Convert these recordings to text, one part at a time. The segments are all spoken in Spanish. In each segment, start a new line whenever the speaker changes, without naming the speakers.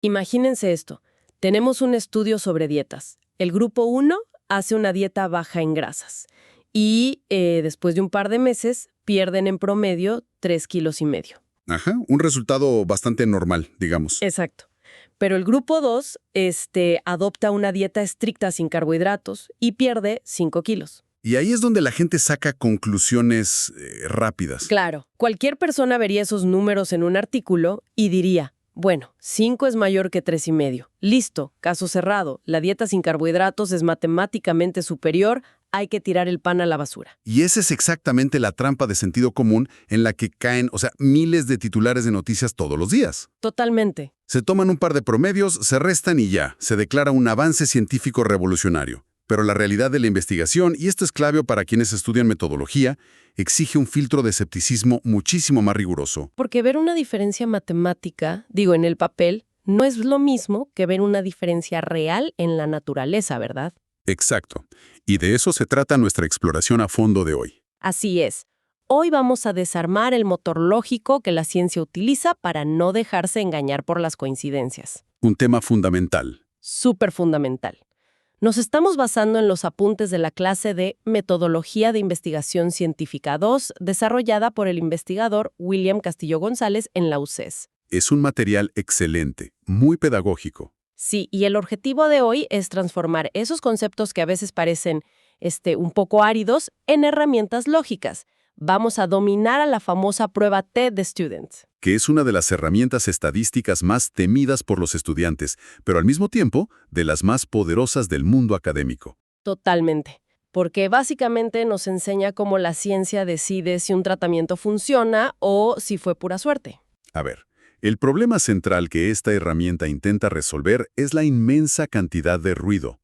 Imagínense esto. Tenemos un estudio sobre dietas. El grupo 1 hace una dieta baja en grasas y después de un par de meses pierden en promedio 3,5 kilos.
Ajá, un resultado bastante normal, digamos.
Exacto. Pero el grupo 2 adopta una dieta estricta sin carbohidratos y pierde 5 kilos.
Y ahí es donde la gente saca conclusiones rápidas.
Claro, cualquier persona vería esos números en un artículo y diría, bueno, 5 es mayor que 3,5. Listo, caso cerrado. La dieta sin carbohidratos es matemáticamente superior, hay que tirar el pan a la basura.
Y esa es exactamente la trampa de sentido común en la que caen, miles de titulares de noticias todos los días.
Totalmente.
Se toman un par de promedios, se restan y ya, se declara un avance científico revolucionario. Pero la realidad de la investigación, y esto es clave para quienes estudian metodología, exige un filtro de escepticismo muchísimo más riguroso.
Porque ver una diferencia matemática, en el papel, no es lo mismo que ver una diferencia real en la naturaleza, ¿verdad?
Exacto. Y de eso se trata nuestra exploración a fondo de hoy.
Así es. Hoy vamos a desarmar el motor lógico que la ciencia utiliza para no dejarse engañar por las coincidencias.
Un tema fundamental.
Súper fundamental. Nos estamos basando en los apuntes de la clase de Metodología de Investigación Científica 2, desarrollada por el investigador William Castillo González en la UCES.
Es un material excelente, muy pedagógico.
Sí, y el objetivo de hoy es transformar esos conceptos que a veces parecen un poco áridos en herramientas lógicas. Vamos a dominar a la famosa prueba T de Students.
Que es una de las herramientas estadísticas más temidas por los estudiantes, pero al mismo tiempo de las más poderosas del mundo académico.
Totalmente. Porque básicamente nos enseña cómo la ciencia decide si un tratamiento funciona o si fue pura suerte.
A ver, el problema central que esta herramienta intenta resolver es la inmensa cantidad de ruido,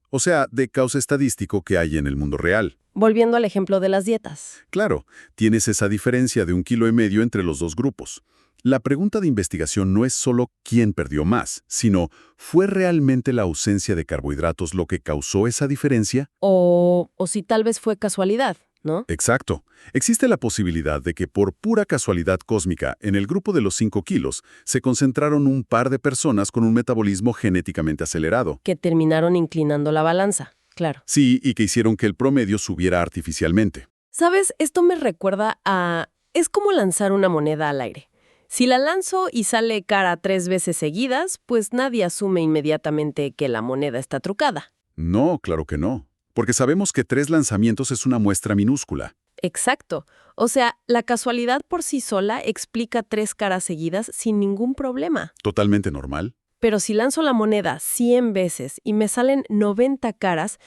de caos estadístico que hay en el mundo real.
Volviendo al ejemplo de las dietas.
Claro, tienes esa diferencia de 1,5 kilos entre los dos grupos. La pregunta de investigación no es solo quién perdió más, sino ¿fue realmente la ausencia de carbohidratos lo que causó esa diferencia?
O si tal vez fue casualidad, ¿no?
Exacto. Existe la posibilidad de que por pura casualidad cósmica, en el grupo de los 5 kilos, se concentraron un par de personas con un metabolismo genéticamente acelerado.
Que terminaron inclinando la balanza, claro.
Sí, y que hicieron que el promedio subiera artificialmente.
¿Sabes? Esto me recuerda a... Es como lanzar una moneda al aire. Si la lanzo y sale cara 3 veces seguidas, pues nadie asume inmediatamente que la moneda está trucada.
No, claro que no. Porque sabemos que 3 lanzamientos es una muestra minúscula.
Exacto. O sea, la casualidad por sí sola explica 3 caras seguidas sin ningún problema.
Totalmente normal.
Pero si lanzo la moneda 100 veces y me salen 90 caras,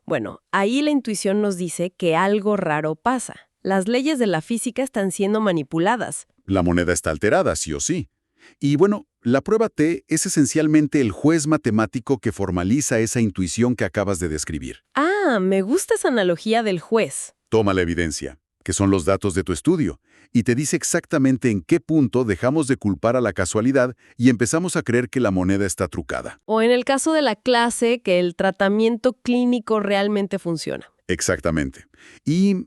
bueno, ahí la intuición nos dice que algo raro pasa. Las leyes de la física están siendo manipuladas.
La moneda está alterada, sí o sí. Y bueno, la prueba T es esencialmente el juez matemático que formaliza esa intuición que acabas de describir.
Ah, me gusta esa analogía del juez.
Toma la evidencia, que son los datos de tu estudio, y te dice exactamente en qué punto dejamos de culpar a la casualidad y empezamos a creer que la moneda está trucada.
O en el caso de la clase, que el tratamiento clínico realmente funciona.
Exactamente. Y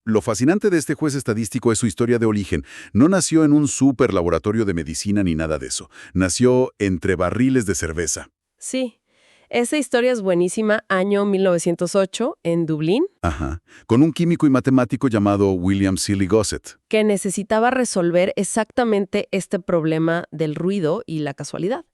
lo fascinante de este juez estadístico es su historia de origen. No nació en un super laboratorio de medicina ni nada de eso. Nació entre barriles de cerveza.
Sí. Esa historia es buenísima, año 1908, en Dublín.
Ajá. Con un químico y matemático llamado William Seeley Gosset.
Que necesitaba resolver exactamente este problema del ruido y la casualidad.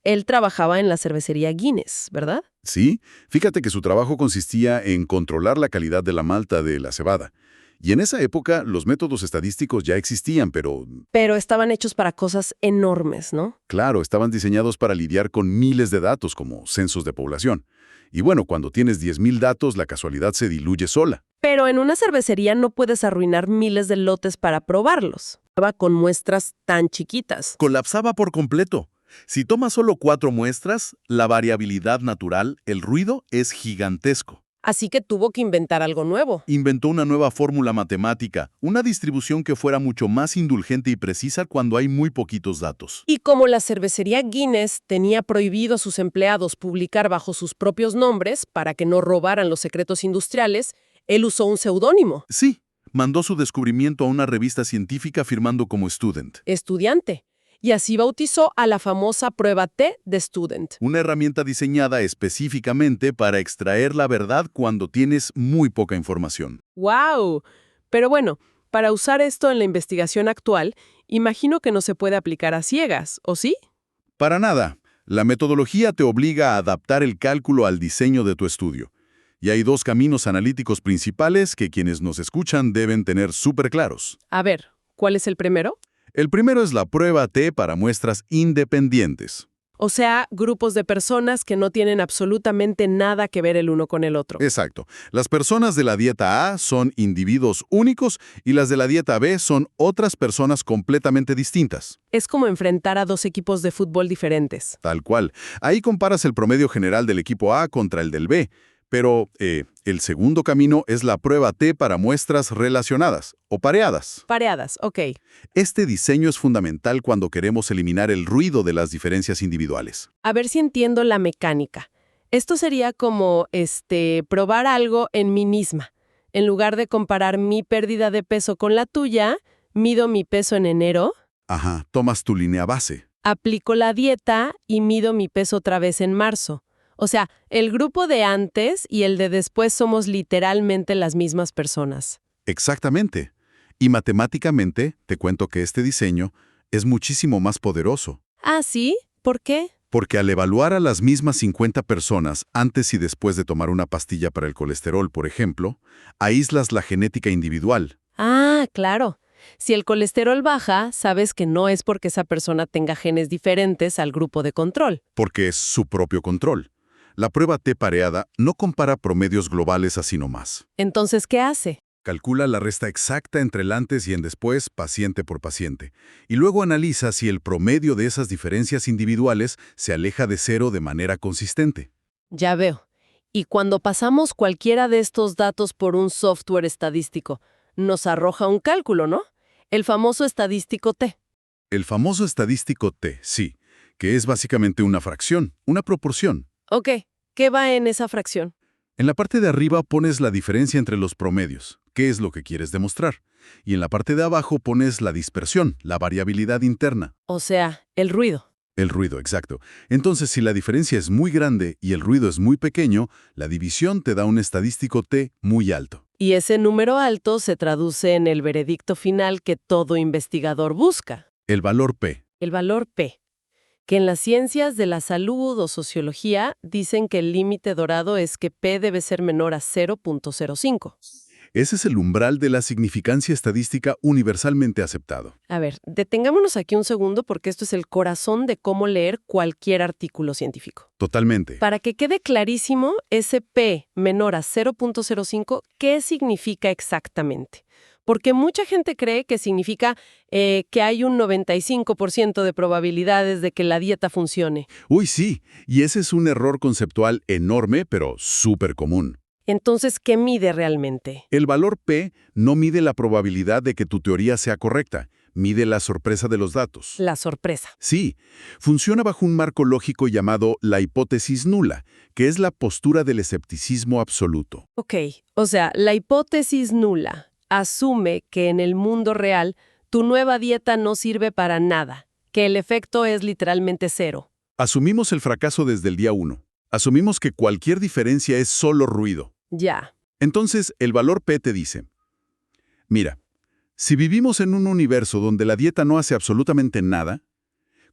Él trabajaba en la cervecería Guinness, ¿verdad?
Sí. Fíjate que su trabajo consistía en controlar la calidad de la malta de la cebada. Y en esa época los métodos estadísticos ya existían, pero...
Pero estaban hechos para cosas enormes, ¿no?
Claro, estaban diseñados para lidiar con miles de datos, como censos de población. Y bueno, cuando tienes 10,000 datos, la casualidad se diluye sola.
Pero en una cervecería no puedes arruinar miles de lotes para probarlos. Con muestras tan chiquitas.
Colapsaba por completo. Si tomas solo 4 muestras, la variabilidad natural, el ruido, es gigantesco.
Así que tuvo que inventar algo nuevo.
Inventó una nueva fórmula matemática, una distribución que fuera mucho más indulgente y precisa cuando hay muy poquitos datos.
Y como la cervecería Guinness tenía prohibido a sus empleados publicar bajo sus propios nombres para que no robaran los secretos industriales, él usó un seudónimo.
Sí, mandó su descubrimiento a una revista científica firmando como student.
Estudiante. Y así bautizó a la famosa prueba T de Student.
Una herramienta diseñada específicamente para extraer la verdad cuando tienes muy poca información.
¡Wow! Pero bueno, para usar esto en la investigación actual, imagino que no se puede aplicar a ciegas, ¿o sí?
Para nada. La metodología te obliga a adaptar el cálculo al diseño de tu estudio. Y hay dos caminos analíticos principales que quienes nos escuchan deben tener súper claros.
A ver, ¿cuál es el primero?
El primero es la prueba T para muestras independientes.
O sea, grupos de personas que no tienen absolutamente nada que ver el uno con el otro.
Exacto. Las personas de la dieta A son individuos únicos y las de la dieta B son otras personas completamente distintas.
Es como enfrentar a dos equipos de fútbol diferentes.
Tal cual. Ahí comparas el promedio general del equipo A contra el del B. Pero el segundo camino es la prueba T para muestras relacionadas o pareadas.
Pareadas, ok.
Este diseño es fundamental cuando queremos eliminar el ruido de las diferencias individuales.
A ver si entiendo la mecánica. Esto sería como, probar algo en mí misma. En lugar de comparar mi pérdida de peso con la tuya, mido mi peso en enero,
Ajá, tomas tu línea base.
aplico la dieta y mido mi peso otra vez en marzo. O sea, el grupo de antes y el de después somos literalmente las mismas personas.
Exactamente. Y matemáticamente, te cuento que este diseño es muchísimo más poderoso.
¿Ah, sí? ¿Por qué?
Porque al evaluar a las mismas 50 personas antes y después de tomar una pastilla para el colesterol, por ejemplo, aíslas la genética individual.
Ah, claro. Si el colesterol baja, sabes que no es porque esa persona tenga genes diferentes al grupo de control.
Porque es su propio control. La prueba T pareada no compara promedios globales así nomás.
Entonces, ¿qué hace?
Calcula la resta exacta entre el antes y el después, paciente por paciente, y luego analiza si el promedio de esas diferencias individuales se aleja de cero de manera consistente.
Ya veo. Y cuando pasamos cualquiera de estos datos por un software estadístico, nos arroja un cálculo, ¿no? El famoso estadístico T.
El famoso estadístico T, sí, que es básicamente una fracción, una proporción.
Ok, ¿qué va en esa fracción?
En la parte de arriba pones la diferencia entre los promedios, qué es lo que quieres demostrar, y en la parte de abajo pones la dispersión, la variabilidad interna.
O sea, el ruido.
El ruido, exacto. Entonces, si la diferencia es muy grande y el ruido es muy pequeño, la división te da un estadístico T muy alto.
Y ese número alto se traduce en el veredicto final que todo investigador busca.
El valor P.
El valor P. Que en las ciencias de la salud o sociología dicen que el límite dorado es que P debe ser menor a 0.05.
Ese es el umbral de la significancia estadística universalmente aceptado.
A ver, detengámonos aquí un segundo porque esto es el corazón de cómo leer cualquier artículo científico.
Totalmente.
Para que quede clarísimo, ese P menor a 0.05, ¿qué significa exactamente? Porque mucha gente cree que significa que hay un 95% de probabilidades de que la dieta funcione.
Uy, sí, y ese es un error conceptual enorme, pero súper común.
Entonces, ¿qué mide realmente?
El valor P no mide la probabilidad de que tu teoría sea correcta, mide la sorpresa de los datos.
La sorpresa.
Sí, funciona bajo un marco lógico llamado la hipótesis nula, que es la postura del escepticismo absoluto.
Ok, o sea, la hipótesis nula asume que en el mundo real tu nueva dieta no sirve para nada, que el efecto es literalmente cero.
Asumimos el fracaso desde el día 1. Asumimos que cualquier diferencia es solo ruido.
Ya.
Entonces, el valor P te dice, mira, si vivimos en un universo donde la dieta no hace absolutamente nada,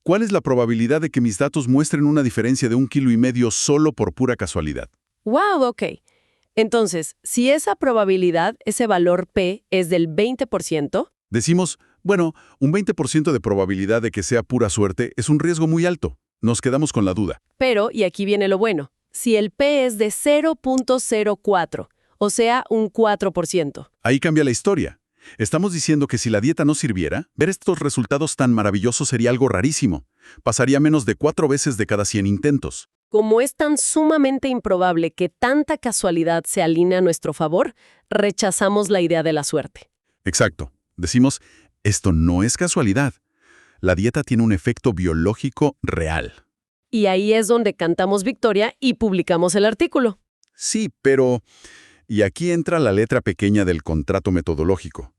¿cuál es la probabilidad de que mis datos muestren una diferencia de 1,5 kilos solo por pura casualidad?
Wow, ok. Entonces, si esa probabilidad, ese valor P, es del 20%,
Decimos, bueno, un 20% de probabilidad de que sea pura suerte es un riesgo muy alto. Nos quedamos con la duda.
pero, y aquí viene lo bueno, si el P es de 0.04, o sea, un 4%.
Ahí cambia la historia. Estamos diciendo que si la dieta no sirviera, ver estos resultados tan maravillosos sería algo rarísimo. Pasaría menos de 4 veces de cada 100 intentos.
Como es tan sumamente improbable que tanta casualidad se alinee a nuestro favor, rechazamos la idea de la suerte.
Exacto. Decimos, esto no es casualidad. La dieta tiene un efecto biológico real.
Y ahí es donde cantamos victoria y publicamos el artículo.
Sí, pero... Y aquí entra la letra pequeña del contrato metodológico.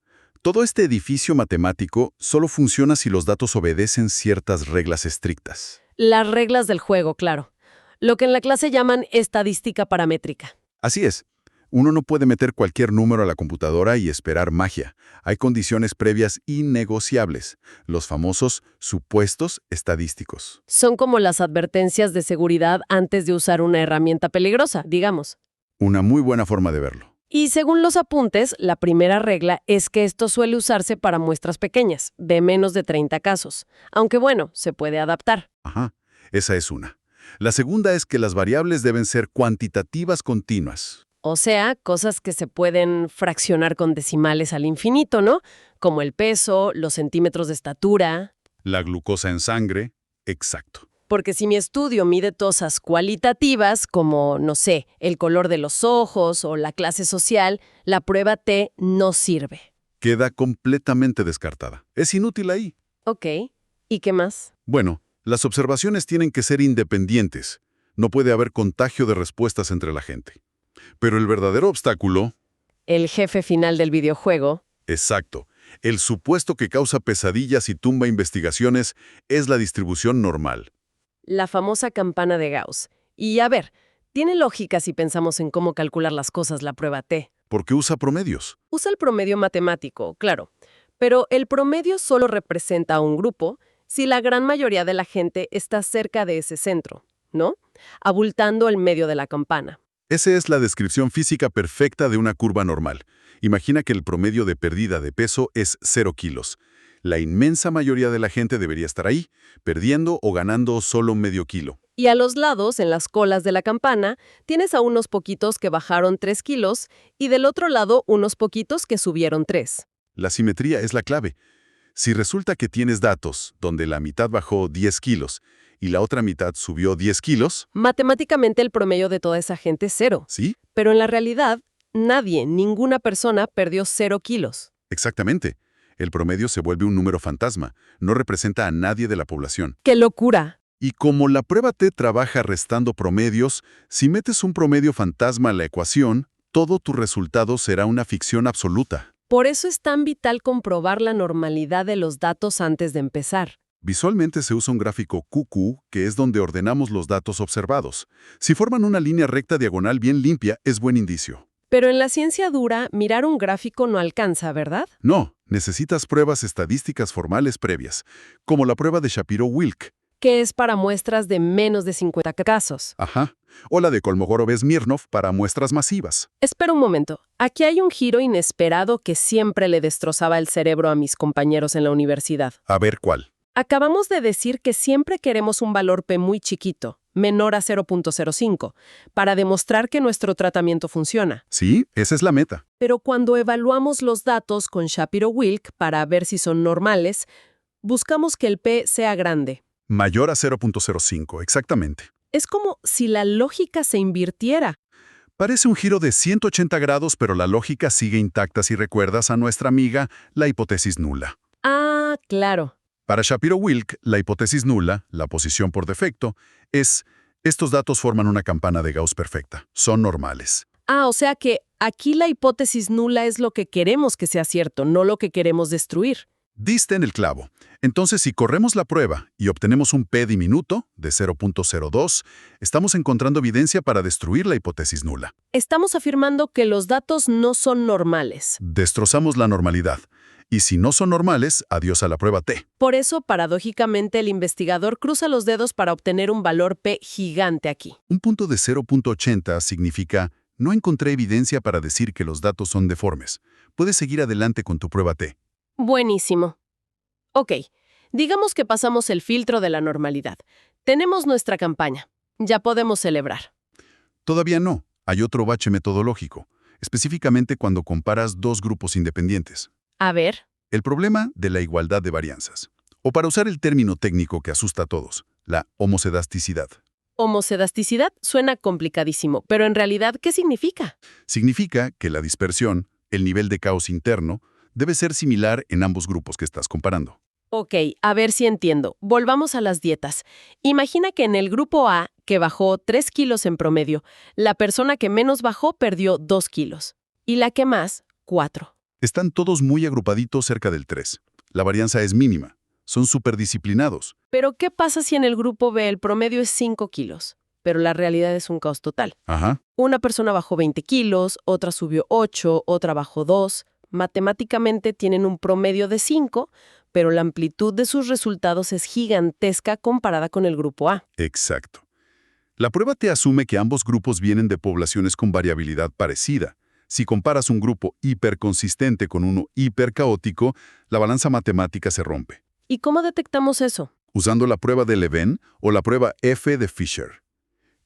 Todo este edificio matemático solo funciona si los datos obedecen ciertas reglas estrictas.
Las reglas del juego, claro. Lo que en la clase llaman estadística paramétrica.
Así es. Uno no puede meter cualquier número a la computadora y esperar magia. Hay condiciones previas innegociables, los famosos supuestos estadísticos.
Son como las advertencias de seguridad antes de usar una herramienta peligrosa, digamos.
Una muy buena forma de verlo.
Y según los apuntes, la primera regla es que esto suele usarse para muestras pequeñas, de menos de 30 casos. Aunque bueno, se puede adaptar.
Ajá, esa es una. La segunda es que las variables deben ser cuantitativas continuas.
O sea, cosas que se pueden fraccionar con decimales al infinito, ¿no? Como el peso, los centímetros de estatura.
La glucosa en sangre, exacto.
Porque si mi estudio mide cosas cualitativas, como, no sé, el color de los ojos o la clase social, la prueba T no sirve.
Queda completamente descartada. Es inútil ahí.
Ok. ¿Y qué más?
Bueno, las observaciones tienen que ser independientes. No puede haber contagio de respuestas entre la gente. Pero el verdadero obstáculo...
El jefe final del videojuego.
Exacto. El supuesto que causa pesadillas y tumba investigaciones es la distribución normal.
La famosa campana de Gauss. Y a ver, tiene lógica si pensamos en cómo calcular las cosas la prueba T.
Porque usa promedios.
Usa el promedio matemático, claro. Pero el promedio solo representa a un grupo si la gran mayoría de la gente está cerca de ese centro, ¿no? Abultando el medio de la campana.
Esa es la descripción física perfecta de una curva normal. Imagina que el promedio de pérdida de peso es 0 kilos. La inmensa mayoría de la gente debería estar ahí, perdiendo o ganando solo medio kilo.
Y a los lados, en las colas de la campana, tienes a unos poquitos que bajaron 3 kilos y del otro lado unos poquitos que subieron 3.
La simetría es la clave. Si resulta que tienes datos donde la mitad bajó 10 kilos y la otra mitad subió 10 kilos...
Matemáticamente el promedio de toda esa gente es 0.
¿Sí?
Pero en la realidad, ninguna persona perdió 0 kilos.
Exactamente. El promedio se vuelve un número fantasma. No representa a nadie de la población.
¡Qué locura!
Y como la prueba T trabaja restando promedios, si metes un promedio fantasma a la ecuación, todo tu resultado será una ficción absoluta.
Por eso es tan vital comprobar la normalidad de los datos antes de empezar.
Visualmente se usa un gráfico QQ, que es donde ordenamos los datos observados. Si forman una línea recta diagonal bien limpia, es buen indicio.
Pero en la ciencia dura, mirar un gráfico no alcanza, ¿verdad?
No, necesitas pruebas estadísticas formales previas, como la prueba de Shapiro-Wilk.
Que es para muestras de menos de 50 casos.
Ajá. O la de Kolmogorov-Smirnov para muestras masivas.
Espera un momento. Aquí hay un giro inesperado que siempre le destrozaba el cerebro a mis compañeros en la universidad.
A ver cuál.
Acabamos de decir que siempre queremos un valor P muy chiquito, menor a 0.05, para demostrar que nuestro tratamiento funciona.
Sí, esa es la meta.
Pero cuando evaluamos los datos con Shapiro-Wilk para ver si son normales, buscamos que el P sea grande.
Mayor a 0.05, exactamente.
Es como si la lógica se invirtiera.
Parece un giro de 180 grados, pero la lógica sigue intacta si recuerdas a nuestra amiga, la hipótesis nula.
Ah, claro.
Para Shapiro-Wilk, la hipótesis nula, la posición por defecto, es: estos datos forman una campana de Gauss perfecta. Son normales.
Ah, o sea que aquí la hipótesis nula es lo que queremos que sea cierto, no lo que queremos destruir.
Diste en el clavo. Entonces, si corremos la prueba y obtenemos un P diminuto de 0.02, estamos encontrando evidencia para destruir la hipótesis nula.
Estamos afirmando que los datos no son normales.
Destrozamos la normalidad. Y si no son normales, adiós a la prueba T.
Por eso, paradójicamente, el investigador cruza los dedos para obtener un valor P gigante aquí.
Un punto de 0.80 significa: no encontré evidencia para decir que los datos son deformes. Puedes seguir adelante con tu prueba T.
Buenísimo. Ok, digamos que pasamos el filtro de la normalidad. Tenemos nuestra campaña. Ya podemos celebrar.
Todavía no. Hay otro bache metodológico, específicamente cuando comparas dos grupos independientes.
A ver.
El problema de la igualdad de varianzas. O para usar el término técnico que asusta a todos, la homocedasticidad.
Homocedasticidad suena complicadísimo, pero en realidad, ¿qué significa?
Significa que la dispersión, el nivel de caos interno, debe ser similar en ambos grupos que estás comparando.
Ok, a ver si entiendo. Volvamos a las dietas. Imagina que en el grupo A, que bajó 3 kilos en promedio, la persona que menos bajó perdió 2 kilos. Y la que más, 4.
Están todos muy agrupaditos cerca del 3. La varianza es mínima. Son superdisciplinados.
Pero, ¿qué pasa si en el grupo B el promedio es 5 kilos, pero la realidad es un caos total?
Ajá.
Una persona bajó 20 kilos, otra subió 8, otra bajó 2. Matemáticamente tienen un promedio de 5, pero la amplitud de sus resultados es gigantesca comparada con el grupo A.
Exacto. La prueba te asume que ambos grupos vienen de poblaciones con variabilidad parecida. Si comparas un grupo hiperconsistente con uno hipercaótico, la balanza matemática se rompe.
¿Y cómo detectamos eso?
Usando la prueba de Leven o la prueba F de Fisher,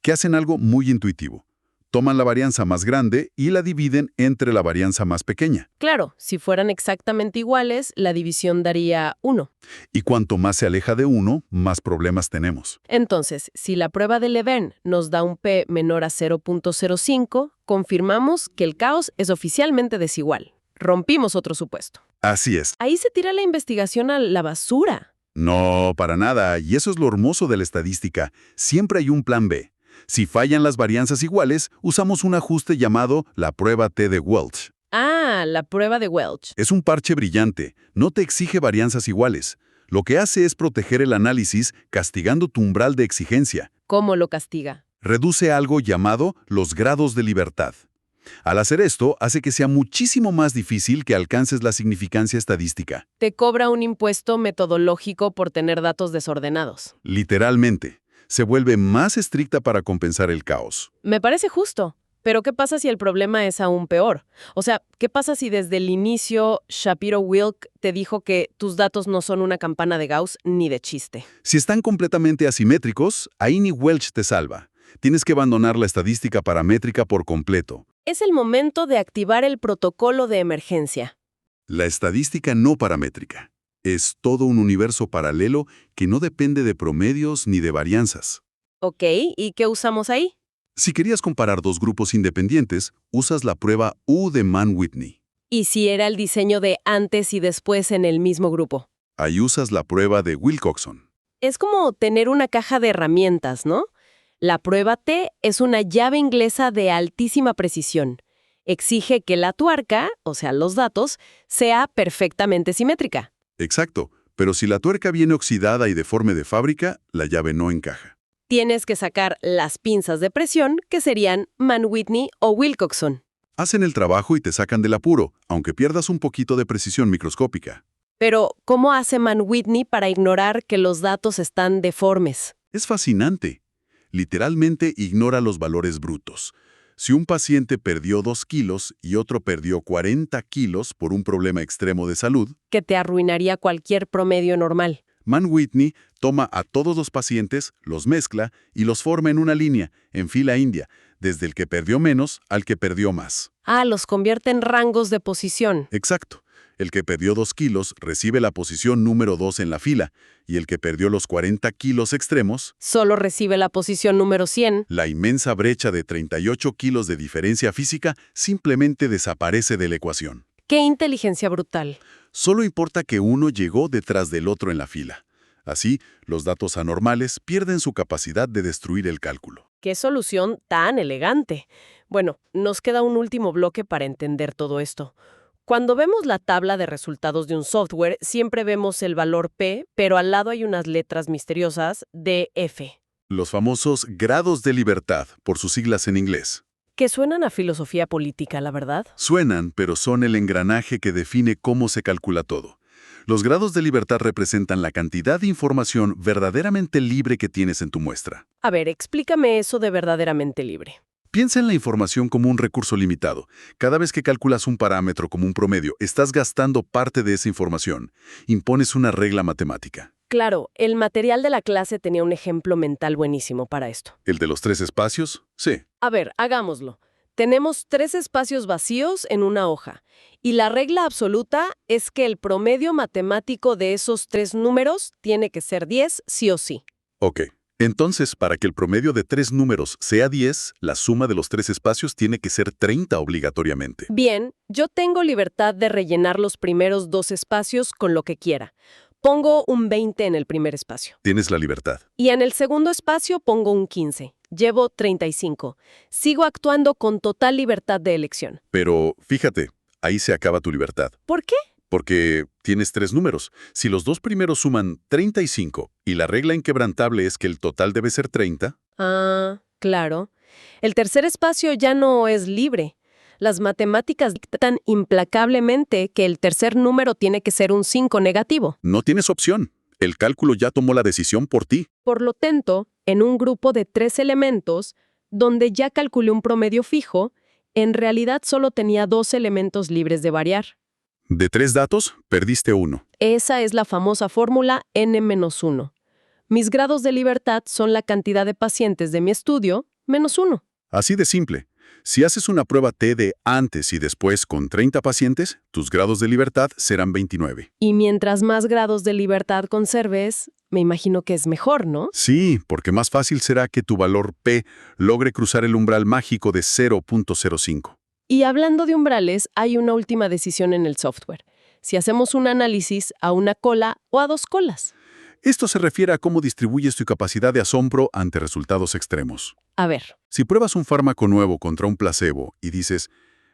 que hacen algo muy intuitivo. Toman la varianza más grande y la dividen entre la varianza más pequeña.
Claro, si fueran exactamente iguales, la división daría 1.
Y cuanto más se aleja de 1, más problemas tenemos.
Entonces, si la prueba de Leven nos da un P menor a 0.05, confirmamos que el caos es oficialmente desigual. Rompimos otro supuesto.
Así es.
Ahí se tira la investigación a la basura.
No, para nada. Y eso es lo hermoso de la estadística. Siempre hay un plan B. Si fallan las varianzas iguales, usamos un ajuste llamado la prueba T de Welch.
Ah, la prueba de Welch.
Es un parche brillante. No te exige varianzas iguales. Lo que hace es proteger el análisis castigando tu umbral de exigencia.
¿Cómo lo castiga?
Reduce algo llamado los grados de libertad. Al hacer esto, hace que sea muchísimo más difícil que alcances la significancia estadística.
Te cobra un impuesto metodológico por tener datos desordenados.
Literalmente. Se vuelve más estricta para compensar el caos.
Me parece justo. Pero ¿qué pasa si el problema es aún peor? O sea, ¿qué pasa si desde el inicio Shapiro-Wilk te dijo que tus datos no son una campana de Gauss ni de chiste?
Si están completamente asimétricos, ahí ni Welch te salva. Tienes que abandonar la estadística paramétrica por completo.
Es el momento de activar el protocolo de emergencia.
La estadística no paramétrica. Es todo un universo paralelo que no depende de promedios ni de varianzas.
Ok, ¿y qué usamos ahí?
Si querías comparar dos grupos independientes, usas la prueba U de Mann-Whitney.
¿Y si era el diseño de antes y después en el mismo grupo?
Ahí usas la prueba de Wilcoxon.
Es como tener una caja de herramientas, ¿no? La prueba T es una llave inglesa de altísima precisión. Exige que la tuerca, o sea, los datos, sea perfectamente simétrica.
Exacto, pero si la tuerca viene oxidada y deforme de fábrica, la llave no encaja.
Tienes que sacar las pinzas de presión, que serían Mann-Whitney o Wilcoxon.
Hacen el trabajo y te sacan del apuro, aunque pierdas un poquito de precisión microscópica.
Pero, ¿cómo hace Mann-Whitney para ignorar que los datos están deformes?
Es fascinante. Literalmente ignora los valores brutos. Si un paciente perdió 2 kilos y otro perdió 40 kilos por un problema extremo de salud,
Que te arruinaría cualquier promedio normal.
Mann-Whitney toma a todos los pacientes, los mezcla y los forma en una línea, en fila india, desde el que perdió menos al que perdió más.
Ah, los convierte en rangos de posición.
Exacto. El que perdió 2 kilos recibe la posición número 2 en la fila, y el que perdió los 40 kilos extremos,
Solo recibe la posición número 100.
la inmensa brecha de 38 kilos de diferencia física simplemente desaparece de la ecuación.
¡Qué inteligencia brutal!
Solo importa que uno llegó detrás del otro en la fila. Así, los datos anormales pierden su capacidad de destruir el cálculo.
¡Qué solución tan elegante! Bueno, nos queda un último bloque para entender todo esto. Cuando vemos la tabla de resultados de un software, siempre vemos el valor P, pero al lado hay unas letras misteriosas de F,
Los famosos grados de libertad, por sus siglas en inglés.
que suenan a filosofía política, la verdad.
Suenan, pero son el engranaje que define cómo se calcula todo. Los grados de libertad representan la cantidad de información verdaderamente libre que tienes en tu muestra.
A ver, explícame eso de verdaderamente libre.
Piensa en la información como un recurso limitado. Cada vez que calculas un parámetro como un promedio, estás gastando parte de esa información. Impones una regla matemática.
Claro, el material de la clase tenía un ejemplo mental buenísimo para esto.
¿El de los 3 espacios? Sí.
A ver, hagámoslo. Tenemos 3 espacios vacíos en una hoja, y la regla absoluta es que el promedio matemático de esos 3 números tiene que ser 10 sí o sí.
Ok. Entonces, para que el promedio de 3 números sea 10, la suma de los 3 espacios tiene que ser 30 obligatoriamente.
Bien, yo tengo libertad de rellenar los primeros 2 espacios con lo que quiera. Pongo un 20 en el primer espacio.
Tienes la libertad.
Y en el segundo espacio pongo un 15. Llevo 35. Sigo actuando con total libertad de elección.
Pero, fíjate, Ahí se acaba tu libertad.
¿Por qué?
Porque tienes 3 números. Si los 2 primeros suman 35 y la regla inquebrantable es que el total debe ser 30,
Ah, claro. El tercer espacio ya no es libre. Las matemáticas dictan implacablemente que el tercer número tiene que ser un 5 negativo.
no tienes opción. El cálculo ya tomó la decisión por ti.
Por lo tanto, en un grupo de 3 elementos, donde ya calculé un promedio fijo, en realidad solo tenía 2 elementos libres de variar.
De 3 datos, perdiste 1.
Esa es la famosa fórmula n-1. Mis grados de libertad son la cantidad de pacientes de mi estudio menos 1.
Así de simple. Si haces una prueba T de antes y después con 30 pacientes, tus grados de libertad serán 29.
Y mientras más grados de libertad conserves, me imagino que es mejor, ¿no?
Sí, porque más fácil será que tu valor P logre cruzar el umbral mágico de 0.05.
Y hablando de umbrales, hay una última decisión en el software. Si hacemos un análisis a una cola o a 2 colas.
Esto se refiere a cómo distribuyes tu capacidad de asombro ante resultados extremos.
A ver,
Si pruebas un fármaco nuevo contra un placebo y dices,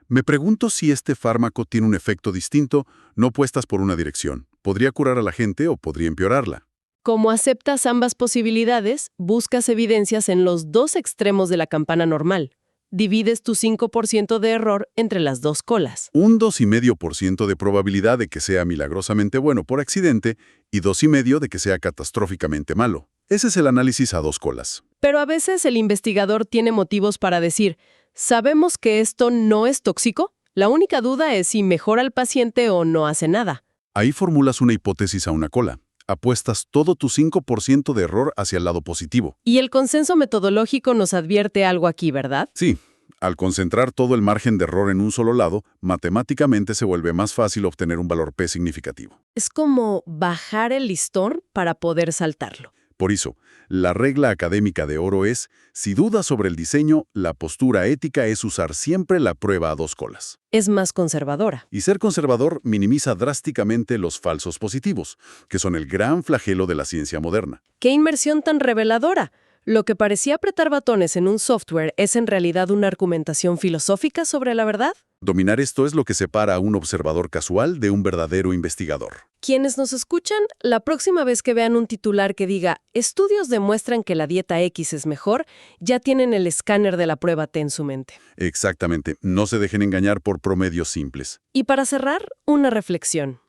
me pregunto si este fármaco tiene un efecto distinto, no puestas por una dirección. Podría curar a la gente o podría empeorarla.
como aceptas ambas posibilidades, buscas evidencias en los 2 extremos de la campana normal. Divides tu 5% de error entre las 2 colas.
Un 2,5% de probabilidad de que sea milagrosamente bueno por accidente y 2,5% de que sea catastróficamente malo. Ese es el análisis a 2 colas.
Pero a veces el investigador tiene motivos para decir, ¿sabemos que esto no es tóxico? La única duda es si mejora al paciente o no hace nada.
Ahí formulas una hipótesis a una cola. Apuestas todo tu 5% de error hacia el lado positivo.
Y el consenso metodológico nos advierte algo aquí, ¿verdad?
Sí, al concentrar todo el margen de error en un solo lado, matemáticamente se vuelve más fácil obtener un valor P significativo.
Es como bajar el listón para poder saltarlo.
Por eso, la regla académica de oro es, si dudas sobre el diseño, la postura ética es usar siempre la prueba a 2 colas.
Es más conservadora.
Y ser conservador minimiza drásticamente los falsos positivos, que son el gran flagelo de la ciencia moderna.
¡Qué inmersión tan reveladora! Lo que parecía apretar botones en un software es en realidad una argumentación filosófica sobre la verdad.
Dominar esto es lo que separa a un observador casual de un verdadero investigador.
Quienes nos escuchan, la próxima vez que vean un titular que diga «Estudios demuestran que la dieta X es mejor», ya tienen el escáner de la prueba T en su mente.
Exactamente, no se dejen engañar por promedios simples.
Y para cerrar, una reflexión.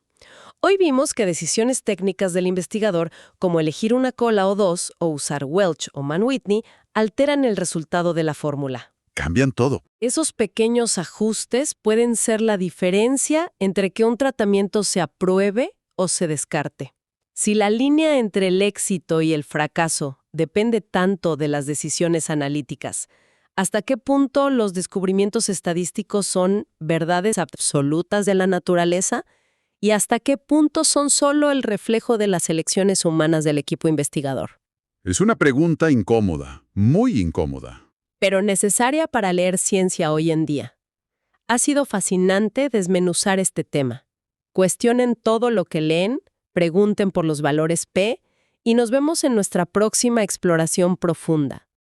Hoy vimos que decisiones técnicas del investigador, como elegir una cola o 2 o usar Welch o Mann-Whitney, alteran el resultado de la fórmula.
Cambian todo.
Esos pequeños ajustes pueden ser la diferencia entre que un tratamiento se apruebe o se descarte. Si la línea entre el éxito y el fracaso depende tanto de las decisiones analíticas, ¿hasta qué punto los descubrimientos estadísticos son verdades absolutas de la naturaleza? ¿Y hasta qué punto son solo el reflejo de las elecciones humanas del equipo investigador?
Es una pregunta incómoda, muy incómoda.
Pero necesaria para leer ciencia hoy en día. Ha sido fascinante desmenuzar este tema. Cuestionen todo lo que leen, pregunten por los valores P y nos vemos en nuestra próxima exploración profunda.